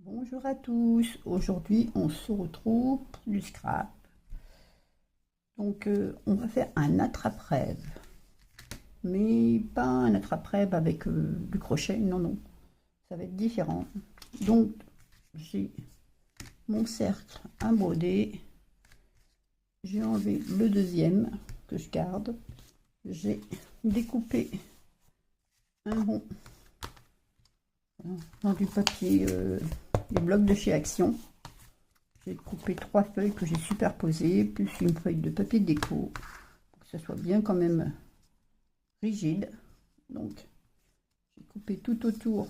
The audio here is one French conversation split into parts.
Bonjour à tous, aujourd'hui on se retrouve pour du scrap. On va faire un attrape-rêve, mais pas un attrape-rêve avec du crochet, non, non, ça va être différent. Donc j'ai mon cercle à broder, j'ai enlevé le deuxième que je garde, j'ai découpé un rond dans du papier, des blocs de chez Action. J'ai coupé 3 feuilles que j'ai superposées, plus une feuille de papier déco, pour que ça soit bien quand même rigide. Donc, j'ai coupé tout autour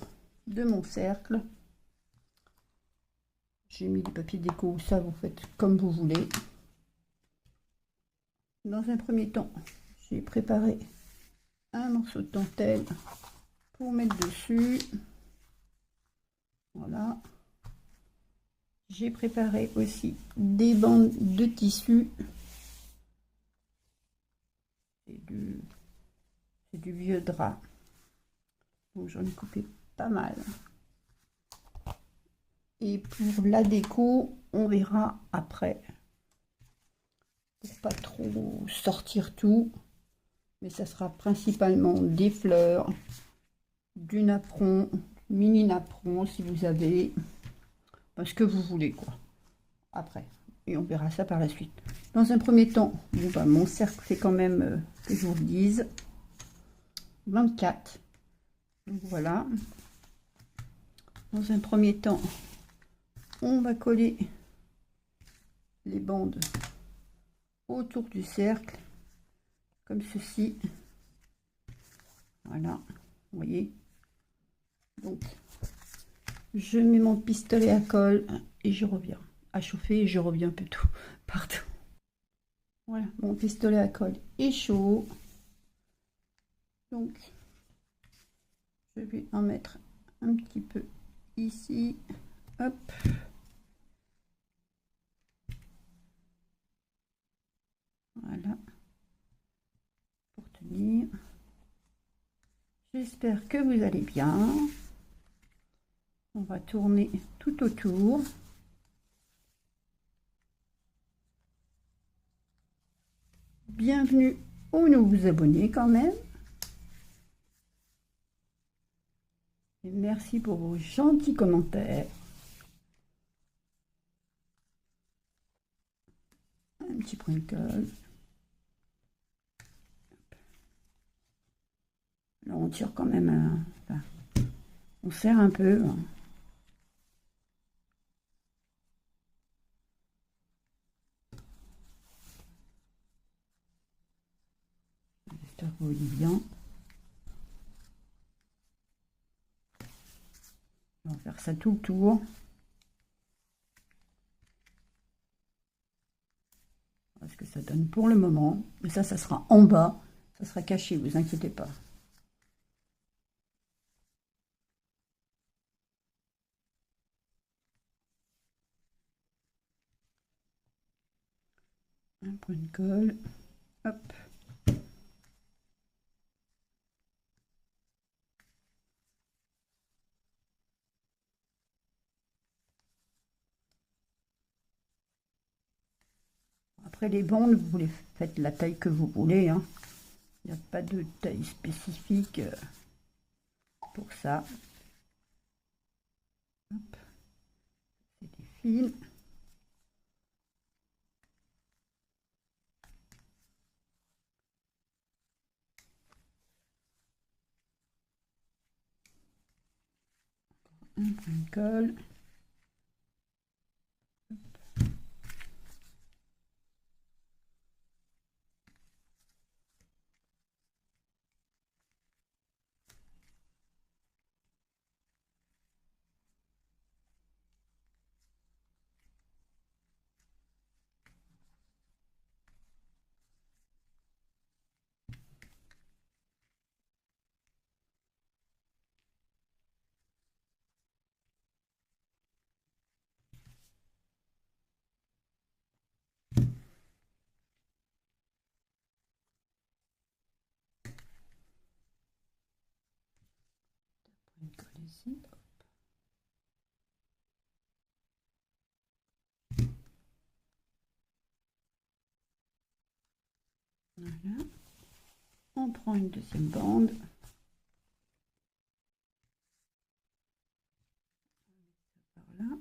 de mon cercle. J'ai mis du papier déco, ça vous faites comme vous voulez. Dans un premier temps, j'ai préparé un morceau de dentelle pour mettre dessus. Voilà. J'ai préparé aussi des bandes de tissu. C'est du vieux drap. Donc j'en ai coupé pas mal. Et pour la déco, on verra après. Pour pas trop sortir tout. Mais ça sera principalement des fleurs, du napperon, mini napperon si vous avez. Ce que vous voulez quoi. Après. Et on verra ça par la suite. Dans un premier temps, mon cercle c'est quand même, que je vous le dise, 24. Donc voilà. Dans un premier temps, on va coller les bandes autour du cercle, comme ceci. Voilà, vous voyez. Donc, je mets mon pistolet à colle et je reviens. À chauffer et je reviens plutôt. Pardon. Voilà, mon pistolet à colle est chaud. Donc, je vais en mettre un petit peu ici. Hop. Voilà. Pour tenir. J'espère que vous allez bien. On va tourner tout autour. Bienvenue aux nouveaux abonnés quand même. Et merci pour vos gentils commentaires. Un petit point de colle. Là, on tire quand même. Enfin, on serre un peu. J'espère que vous voyez bien. On va faire ça tout le tour. Voilà ce que ça donne pour le moment. Mais ça sera en bas. Ça sera caché, vous inquiétez pas. Un point de colle. Hop. Après les bandes, vous les faites la taille que vous voulez. Hein. Il n'y a pas de taille spécifique pour ça. Hop. C'est des fils. Un point de colle. Point de colle ici. Voilà. On prend une deuxième bande. Par là.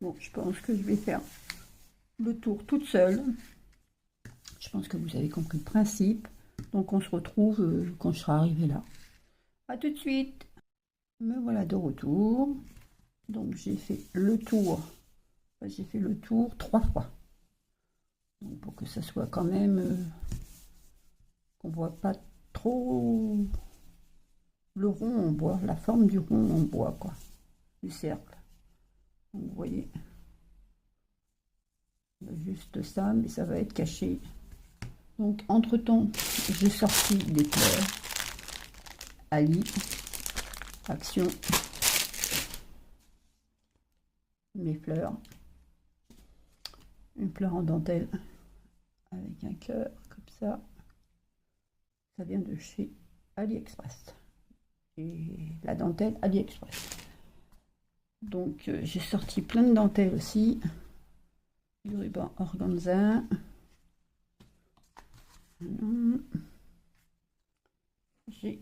Bon, je pense que je vais faire le tour toute seule. Je pense que vous avez compris le principe. Donc on se retrouve quand je serai arrivée là. A tout de suite. Me voilà de retour. Donc j'ai fait le tour. J'ai fait le tour 3 fois. Donc, pour que ça soit quand même qu'on voit pas trop le rond en bois, la forme du rond en bois, quoi, du cercle. Donc, vous voyez, juste ça, mais ça va être caché. Donc entre temps, j'ai sorti des fleurs. Ali, action, mes fleurs, une fleur en dentelle avec un cœur comme ça. Ça vient de chez AliExpress. Et la dentelle AliExpress. Donc j'ai sorti plein de dentelles aussi. Du ruban organza. J'ai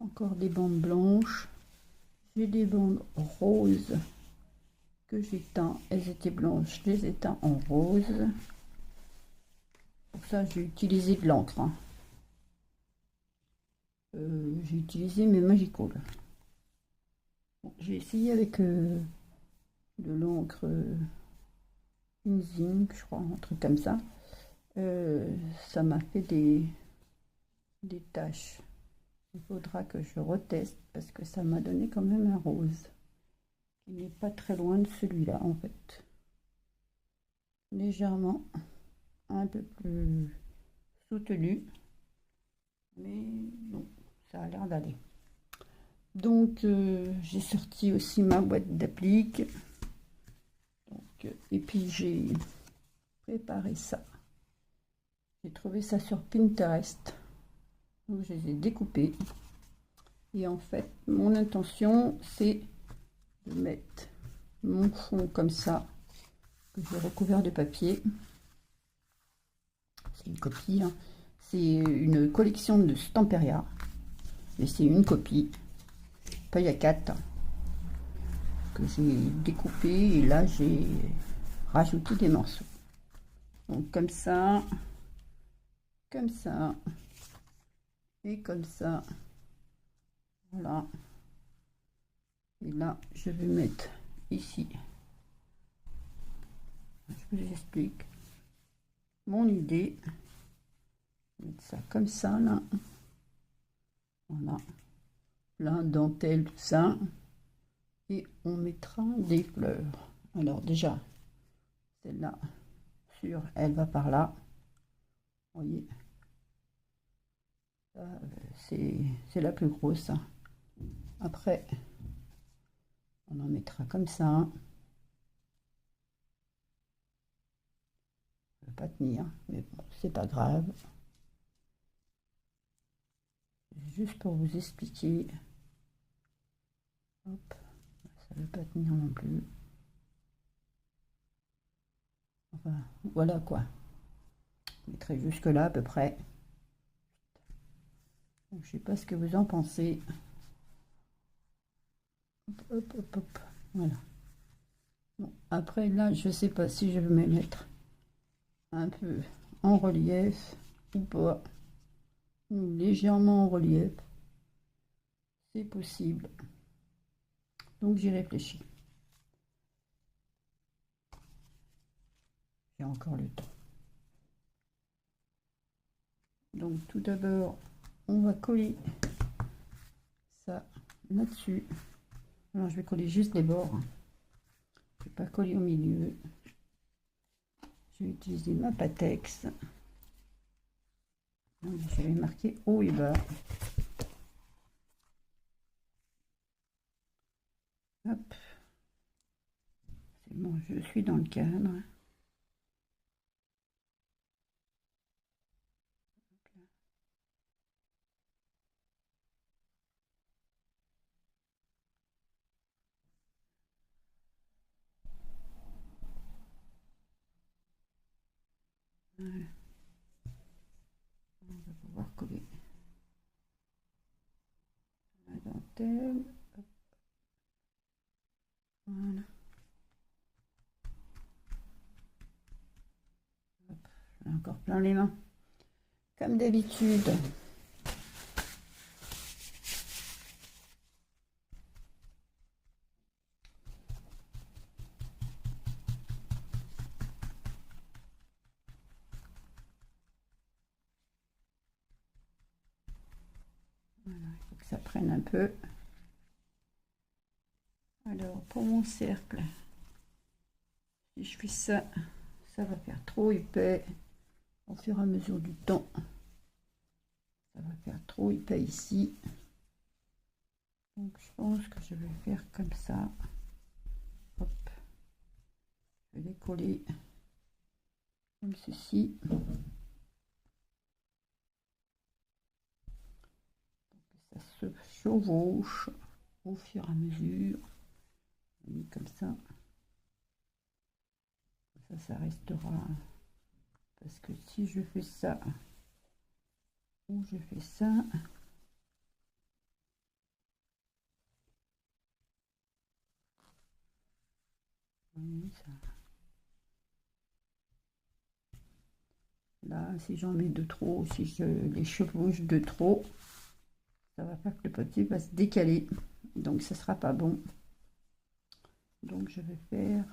encore des bandes blanches. J'ai des bandes roses que j'ai teint. Elles étaient blanches, je les ai teintes en rose. Pour ça, j'ai utilisé de l'encre. Hein. J'ai utilisé mes Magical. Bon, j'ai essayé avec de l'encre Inzing, je crois, un truc comme ça. Ça m'a fait des taches. Il faudra que je reteste parce que ça m'a donné quand même un rose qui n'est pas très loin de celui-là en fait. Légèrement un peu plus soutenu, mais bon, ça a l'air d'aller. Donc j'ai sorti aussi ma boîte d'applique. Et puis j'ai préparé ça. J'ai trouvé ça sur Pinterest. Donc je les ai découpés. Et en fait, mon intention, c'est de mettre mon fond comme ça, que j'ai recouvert de papier. C'est une copie. Hein. C'est une collection de Stamperia. Et c'est une copie. Feuille à 4 que j'ai découpé. Et là, j'ai rajouté des morceaux. Donc comme ça et comme ça. Voilà. Et là, je vais mettre ici. Je vous explique mon idée. Mettre ça comme ça, là. Voilà. Plein de dentelle, tout ça. Et on mettra des fleurs. Alors déjà, celle-là, elle va par là. Vous voyez. C'est la plus grosse. Après, on en mettra comme ça. Ça ne va pas tenir, mais bon, c'est pas grave. Juste pour vous expliquer. Hop, ça ne veut pas tenir non plus. Enfin, voilà quoi. Je mettrai jusque là à peu près. Donc, je sais pas ce que vous en pensez. Hop, hop, hop, hop. Voilà. Bon, après là, je sais pas si je vais me mettre un peu en relief ou pas. Ou légèrement en relief. C'est possible. Donc j'y réfléchis. J'ai encore le temps. Donc tout d'abord, on va coller ça là-dessus. Alors je vais coller juste les bords. Je ne vais pas coller au milieu. Je vais utiliser ma Patex. Donc, je vais marquer haut et bas. Hop, c'est bon, je suis dans le cadre. Voilà. On va pouvoir coller la dentelle. Voilà. J'ai encore plein les mains. Comme d'habitude. Voilà, il faut que ça prenne un peu. Alors, pour mon cercle, si je fais ça, ça va faire trop épais au fur et à mesure du temps. Ça va faire trop épais ici. Donc, je pense que je vais faire comme ça. Hop. Je vais les coller comme ceci. Ça se chevauche au fur et à mesure. Comme ça. Ça restera. Parce que si je fais ça, ou je fais ça, ça. Là, si j'en mets de trop, si je les chevauche de trop, ça va faire que le papier va se décaler. Donc, ce sera pas bon. Donc, je vais faire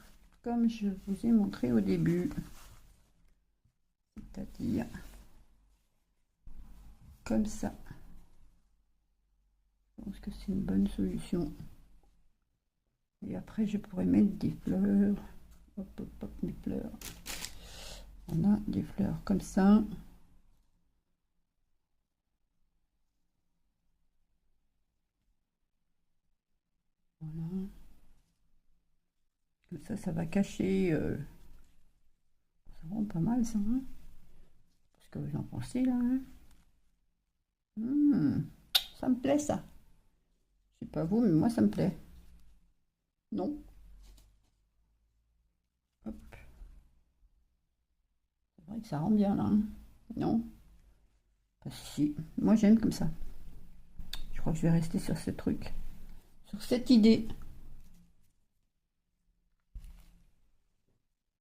comme je vous ai montré au début. C'est-à-dire comme ça. Je pense que c'est une bonne solution. Et après, je pourrais mettre des fleurs. Hop, hop, hop, des fleurs. On a des fleurs comme ça. Voilà. Comme ça va cacher. C'est vraiment pas mal ça. Hein, ce que vous en pensez là. Hein. Ça me plaît ça. Je sais pas vous, mais moi ça me plaît. Non. Hop. C'est vrai que ça rend bien là. Hein. Non. Pas si. Moi j'aime comme ça. Je crois que je vais rester sur ce truc. Sur cette idée.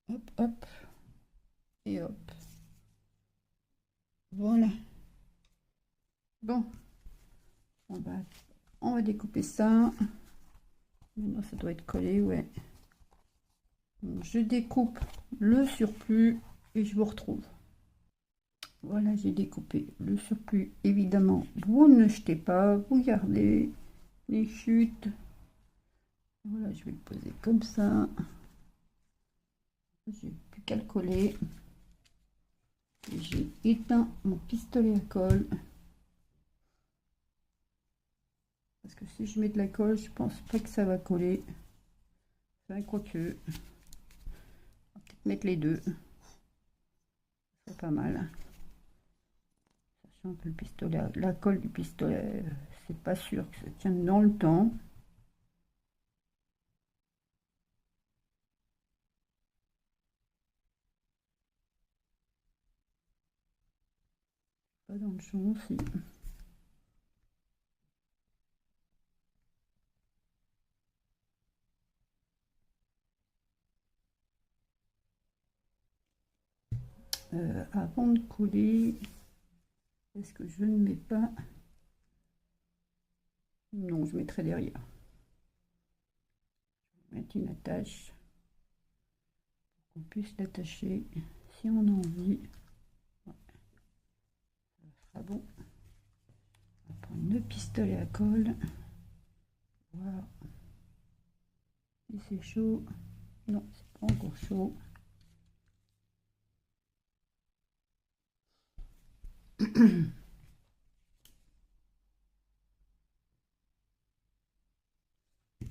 Hop, hop. Et hop. Voilà. Bon. On va découper ça. Maintenant ça doit être collé, ouais. Donc, je découpe le surplus et je vous retrouve. Voilà, j'ai découpé le surplus. Évidemment, vous ne jetez pas, vous gardez les chutes. Voilà, je vais le poser comme ça. J'ai plus qu'à le coller. J'ai éteint mon pistolet à colle. Parce que si je mets de la colle, je pense pas que ça va coller. Enfin, quoique. On va peut-être mettre les deux. C'est pas mal. Sachant que le pistolet, la colle du pistolet, c'est pas sûr que ça tienne dans le temps. Pas dans le champ aussi. Avant de coller, est-ce que je ne mets pas... Non, je mettrai derrière. Je vais mettre une attache pour qu'on puisse l'attacher si on a envie. Ouais. Ça sera bon. On va prendre le pistolet à colle. Voilà. Et c'est chaud. Non, c'est pas encore chaud.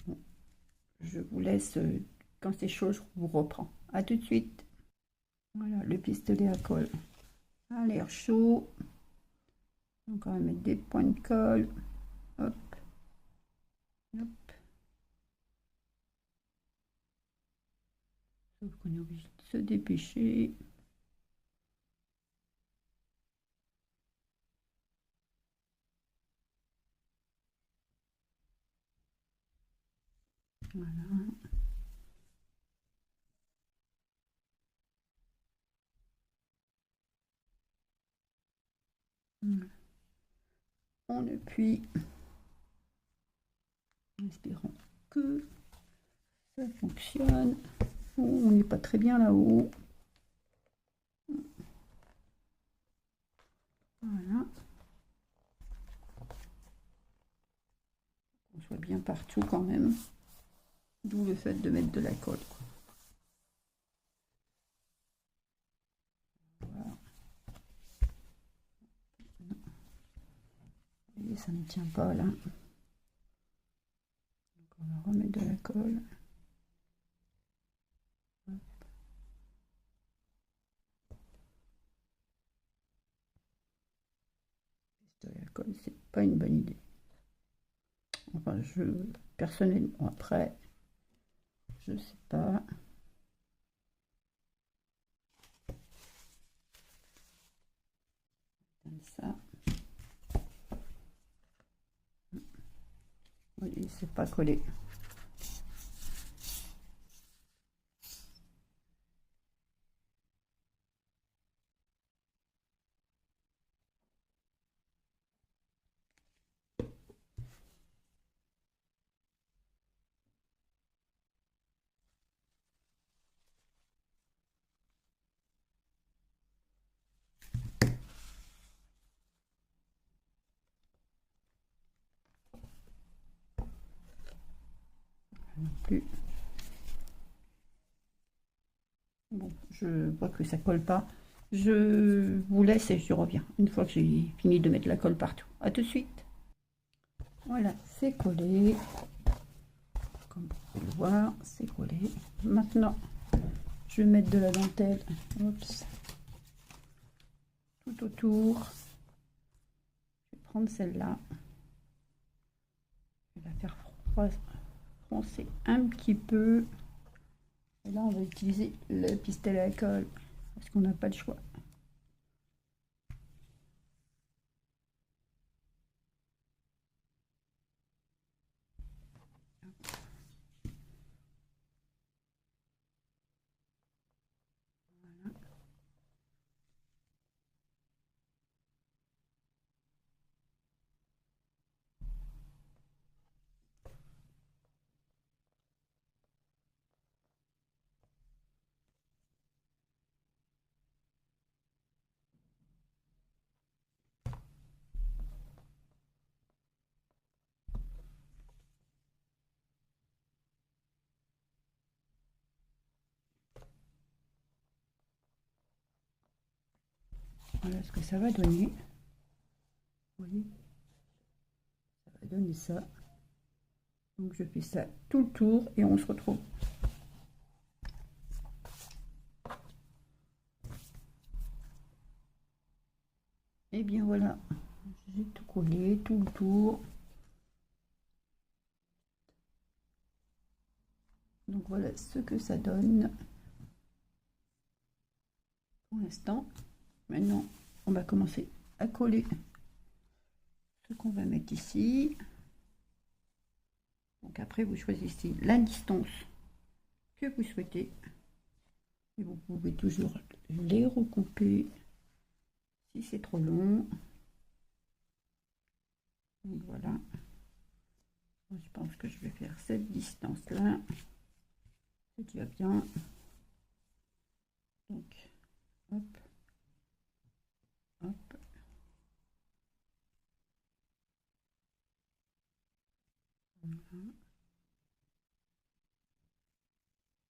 Bon. je vous laisse, quand c'est chaud, je vous reprends. À tout de suite. Voilà, le pistolet à colle a l'air chaud. Donc on va mettre des points de colle. Hop, hop. Sauf qu'on est obligé de se dépêcher. Voilà. On appuie. En espérant que ça fonctionne. Oh, on n'est pas très bien là-haut. Voilà. On soit bien partout quand même. D'où le fait de mettre de la colle. Voilà. Et ça ne tient pas là. Donc on va remettre de la colle. Hop. De la colle, c'est pas une bonne idée. Enfin, personnellement, après, je sais pas. Comme ça. Oui, c'est pas collé. Non plus. Bon, je vois que ça colle pas. Je vous laisse et je reviens une fois que j'ai fini de mettre la colle partout. À tout de suite. Voilà, c'est collé. Comme vous pouvez le voir, c'est collé. Maintenant, je vais mettre de la dentelle. Oups. Tout autour. Je vais prendre celle-là. Je vais la faire froncer un petit peu. Et là, on va utiliser le pistolet à colle parce qu'on n'a pas le choix. Voilà ce que ça va donner. Vous voyez, ça va donner ça. Donc je fais ça tout le tour et on se retrouve. Et bien voilà, j'ai tout collé tout le tour. Donc voilà ce que ça donne pour l'instant. Maintenant, on va commencer à coller ce qu'on va mettre ici. Donc après, vous choisissez la distance que vous souhaitez. Et vous pouvez toujours les recouper si c'est trop long. Donc voilà. Je pense que je vais faire cette distance-là. C'est déjà bien. Donc, hop, hop. Voilà.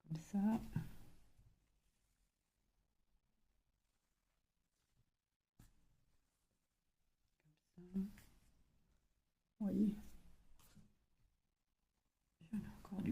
Comme ça. Vous voyez, j'en ai encore du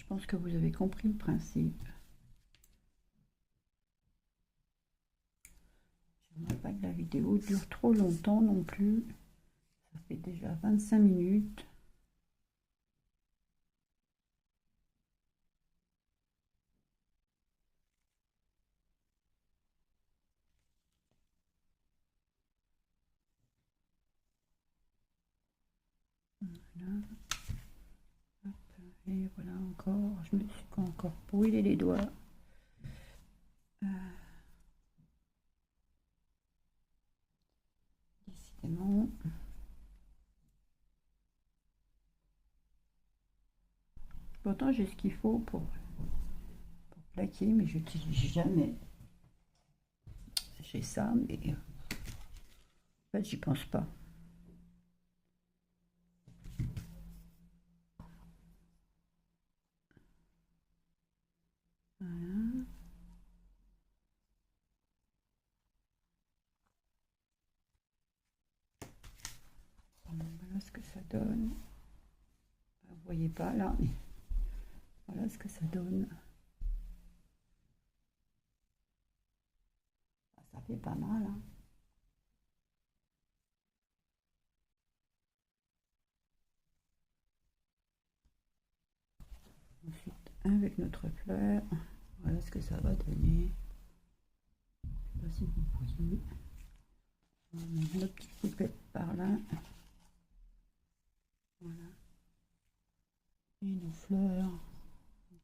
Je pense que vous avez compris le principe. J'aimerais pas que la vidéo dure trop longtemps non plus. Ça fait déjà 25 minutes. Voilà. Hop. Et voilà encore. Je me suis encore brûlé les doigts. Décidément. Pourtant j'ai ce qu'il faut pour plaquer, mais je n'utilise jamais. J'ai ça, mais en fait j'y pense pas. Voilà. Voilà ce que ça donne. Vous voyez pas là, mais voilà ce que ça donne. Ça fait pas mal, hein. Ensuite, avec notre fleur, voilà ce que ça va donner. Je ne sais pas si vous voyez. On met notre petite poupette par là. Voilà. Et nos fleurs,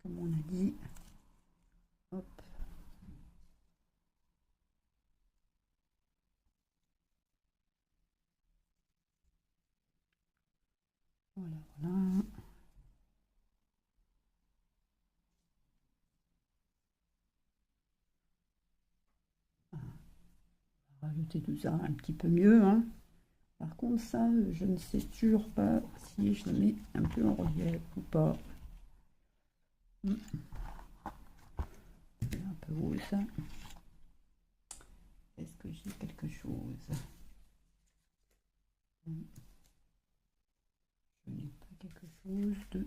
comme on a dit. Hop. Voilà, voilà. Rajouter tout ça un petit peu mieux, hein. Par contre, ça, je ne sais toujours pas si je le mets un peu en relief ou pas. C'est un peu haut, ça. Est-ce que j'ai quelque chose? Je n'ai pas quelque chose de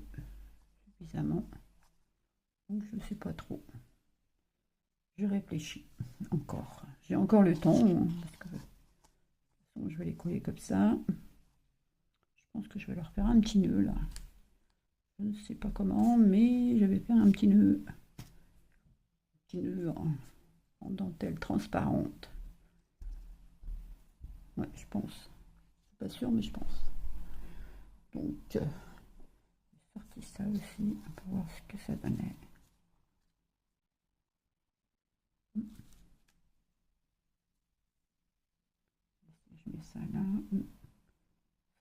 suffisamment. Donc, je ne sais pas trop. Je réfléchis encore. J'ai encore le temps, hein, parce que je vais les coller comme ça. Je pense que je vais leur faire un petit nœud là. Je ne sais pas comment, mais je vais faire un petit nœud. Un petit nœud en dentelle transparente. Ouais, je pense. Je suis pas sûre, mais je pense. Donc, j'ai sorti ça aussi pour voir ce que ça donnait. Je mets ça là.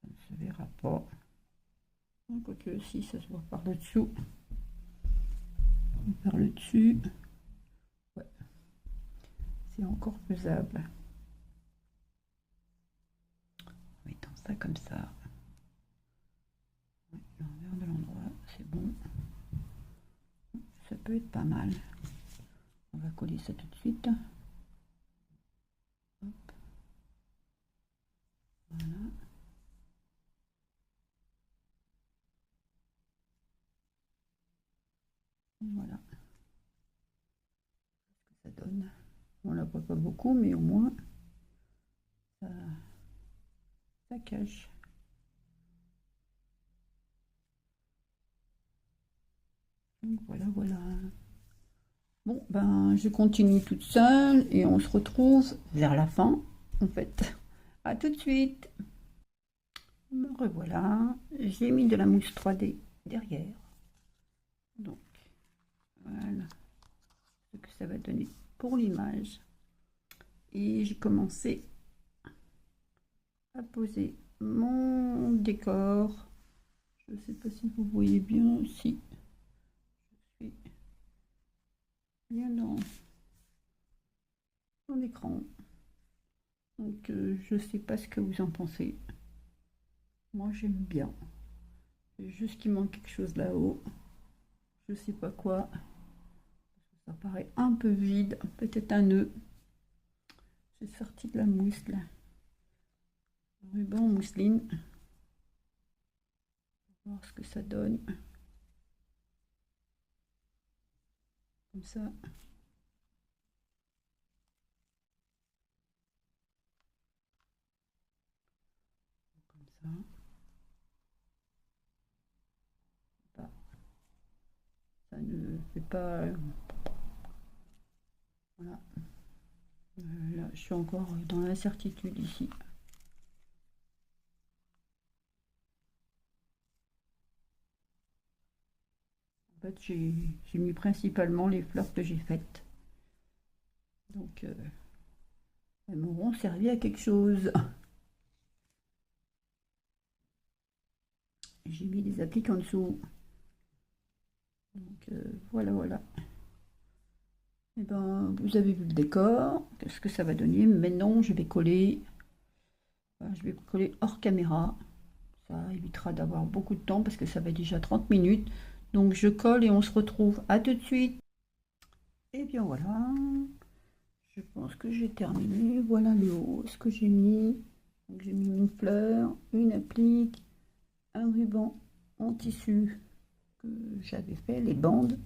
Ça ne se verra pas. Quoique si, ça se voit par le dessous. Par le dessus. Ouais. C'est encore faisable. Mettons ça comme ça. Ouais, l'envers de l'endroit, c'est bon. Ça peut être pas mal. On va coller ça tout de suite. Hop. Voilà. Voilà. Ce que ça donne. On la voit pas beaucoup, mais au moins ça cache. Donc voilà, voilà. Bon, ben je continue toute seule et on se retrouve vers la fin, en fait. À tout de suite. Me revoilà. J'ai mis de la mousse 3D derrière. Donc voilà ce que ça va donner pour l'image. Et j'ai commencé à poser mon décor. Je ne sais pas si vous voyez bien, si je suis bien dans mon écran. Donc je ne sais pas ce que vous en pensez. Moi j'aime bien. C'est juste qu'il manque quelque chose là-haut. Je sais pas quoi. Ça paraît un peu vide. Peut-être un nœud. J'ai sorti de la mousse là. Ruban mousseline. On va voir ce que ça donne. comme ça. Comme ça. Bah, ça ne fait pas... Voilà. Là, je suis encore dans l'incertitude ici. En fait, j'ai mis principalement les fleurs que j'ai faites. Donc, elles m'auront servi à quelque chose. J'ai mis des appliques en dessous. Donc, voilà, voilà. Et ben, vous avez vu le décor. Qu'est-ce que ça va donner? Maintenant, je vais coller. Je vais coller hors caméra. Ça évitera d'avoir beaucoup de temps parce que ça va déjà 30 minutes. Donc, je colle et on se retrouve. À tout de suite. Et bien voilà. Je pense que j'ai terminé. Voilà le haut, ce que j'ai mis. Donc, j'ai mis une fleur, une applique, un ruban en tissu que j'avais fait, les bandes.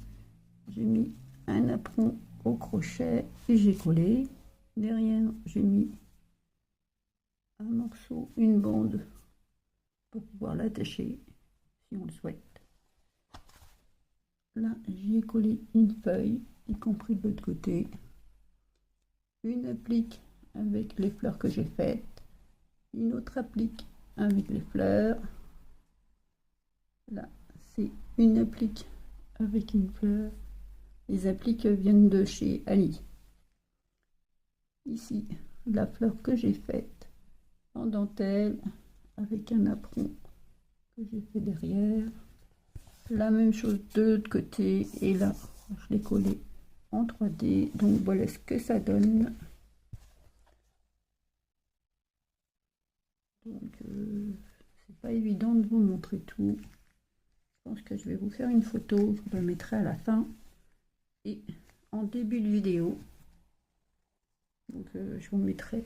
J'ai mis un apron au crochet et j'ai collé. Derrière, j'ai mis un morceau, une bande pour pouvoir l'attacher si on le souhaite. Là, j'y ai collé une feuille, y compris de l'autre côté. Une applique avec les fleurs que j'ai faites. Une autre applique avec les fleurs. Là, c'est une applique avec une fleur. Les appliques viennent de chez Ali. Ici, la fleur que j'ai faite en dentelle avec un apron que j'ai fait derrière. La même chose de l'autre côté et là, je l'ai collé en 3D. Donc voilà ce que ça donne. Donc c'est pas évident de vous montrer tout. Je pense que je vais vous faire une photo, je vous la mettrai à la fin et en début de vidéo. Donc je vous mettrai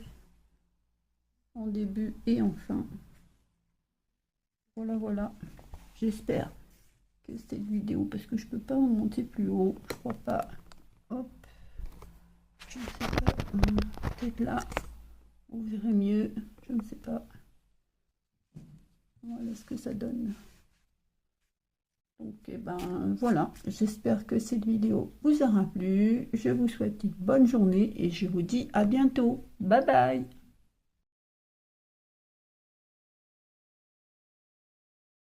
en début et en fin. Voilà, voilà. J'espère que cette vidéo, parce que je peux pas en monter plus haut, je crois pas. Hop, je ne sais pas. Peut-être là, vous verrez mieux. Je ne sais pas. Voilà ce que ça donne. Donc, et ben voilà, j'espère que cette vidéo vous aura plu. Je vous souhaite une bonne journée et je vous dis à bientôt. Bye bye.